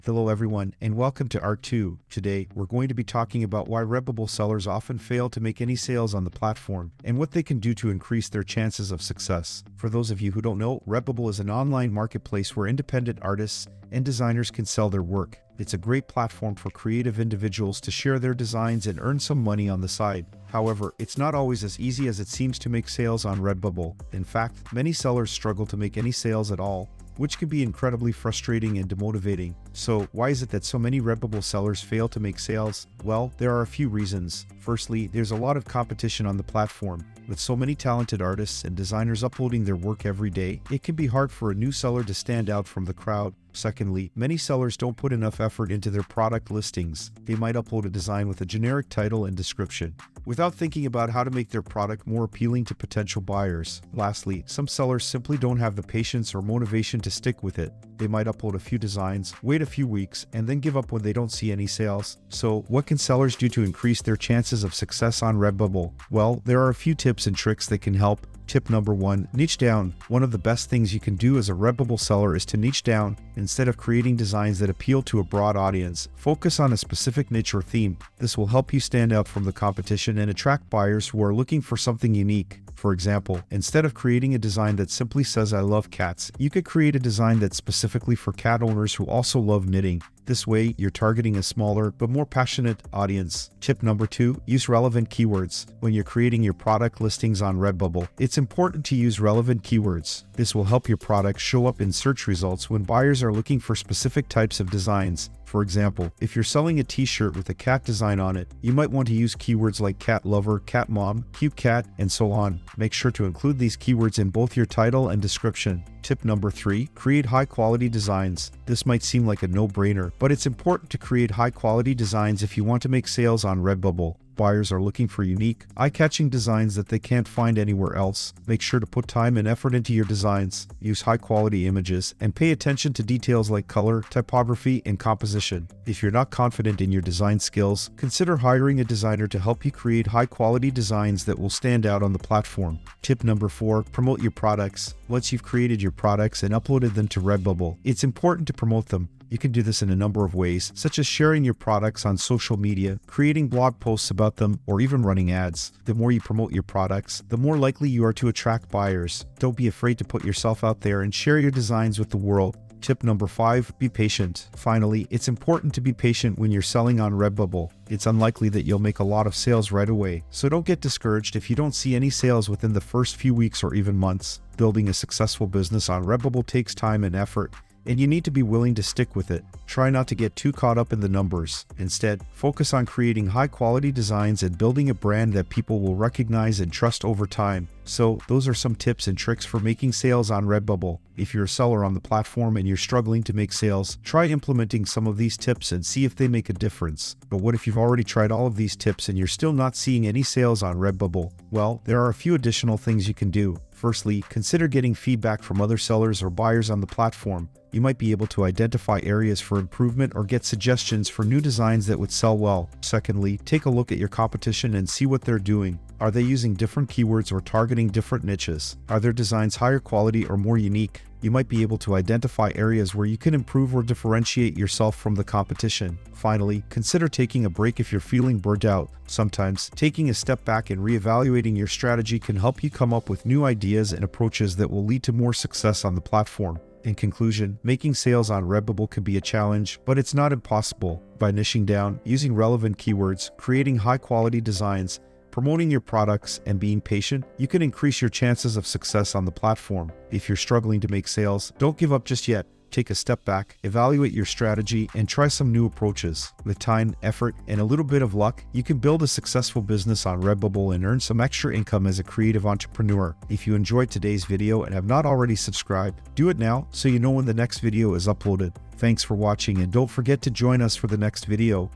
Hello everyone, and welcome to Art 2. Today, we're going to be talking about why Redbubble sellers often fail to make any sales on the platform, and what they can do to increase their chances of success. For those of you who don't know, Redbubble is an online marketplace where independent artists and designers can sell their work. It's a great platform for creative individuals to share their designs and earn some money on the side. However, it's not always as easy as it seems to make sales on Redbubble. In fact, many sellers struggle to make any sales at all, which can be incredibly frustrating and demotivating. So why is it that so many Redbubble sellers fail to make sales? Well, there are a few reasons. Firstly, there's a lot of competition on the platform. With so many talented artists and designers uploading their work every day, it can be hard for a new seller to stand out from the crowd. Secondly, many sellers don't put enough effort into their product listings. They might upload a design with a generic title and description, without thinking about how to make their product more appealing to potential buyers. Lastly, some sellers simply don't have the patience or motivation to stick with it. They might upload a few designs, wait a few weeks, and then give up when they don't see any sales. So, what can sellers do to increase their chances of success on Redbubble? Well, there are a few tips and tricks that can help. Tip number 1, niche down. One of the best things you can do as a Redbubble seller is to niche down. Instead of creating designs that appeal to a broad audience, focus on a specific niche or theme. This will help you stand out from the competition and attract buyers who are looking for something unique. For example, instead of creating a design that simply says "I love cats," you could create a design that's specifically for cat owners who also love knitting. This way, you're targeting a smaller but more passionate audience. Tip number 2, use relevant keywords. When you're creating your product listings on Redbubble, it's important to use relevant keywords. This will help your product show up in search results when buyers are looking for specific types of designs. For example, if you're selling a t-shirt with a cat design on it, you might want to use keywords like cat lover, cat mom, cute cat, and so on. Make sure to include these keywords in both your title and description. Tip number 3, create high-quality designs. This might seem like a no-brainer, but it's important to create high-quality designs if you want to make sales on Redbubble. Buyers are looking for unique, eye-catching designs that they can't find anywhere else. Make sure to put time and effort into your designs. Use high-quality images, and pay attention to details like color, typography, and composition. If you're not confident in your design skills, consider hiring a designer to help you create high-quality designs that will stand out on the platform. Tip number 4, promote your products. Once you've created your products and uploaded them to Redbubble, it's important to promote them. You can do this in a number of ways, such as sharing your products on social media, creating blog posts about them, or even running ads. The more you promote your products, the more likely you are to attract buyers. Don't be afraid to put yourself out there and share your designs with the world. Tip number 5, be patient. Finally, it's important to be patient when you're selling on Redbubble. It's unlikely that you'll make a lot of sales right away, so don't get discouraged if you don't see any sales within the first few weeks or even months. Building a successful business on Redbubble takes time and effort, and you need to be willing to stick with it. Try not to get too caught up in the numbers. Instead, focus on creating high-quality designs and building a brand that people will recognize and trust over time. So, those are some tips and tricks for making sales on Redbubble. If you're a seller on the platform and you're struggling to make sales, try implementing some of these tips and see if they make a difference. But what if you've already tried all of these tips and you're still not seeing any sales on Redbubble? Well, there are a few additional things you can do. Firstly, consider getting feedback from other sellers or buyers on the platform. You might be able to identify areas for improvement or get suggestions for new designs that would sell well. Secondly, take a look at your competition and see what they're doing. Are they using different keywords or targeting different niches? Are their designs higher quality or more unique? You might be able to identify areas where you can improve or differentiate yourself from the competition. Finally, consider taking a break if you're feeling burnt out. Sometimes, taking a step back and reevaluating your strategy can help you come up with new ideas and approaches that will lead to more success on the platform. In conclusion, making sales on Redbubble can be a challenge, but it's not impossible. By niching down, using relevant keywords, creating high-quality designs, promoting your products, and being patient, you can increase your chances of success on the platform. If you're struggling to make sales, don't give up just yet. Take a step back, evaluate your strategy, and try some new approaches. With time, effort, and a little bit of luck, you can build a successful business on Redbubble and earn some extra income as a creative entrepreneur. If you enjoyed today's video and have not already subscribed, do it now so you know when the next video is uploaded. Thanks for watching, and don't forget to join us for the next video.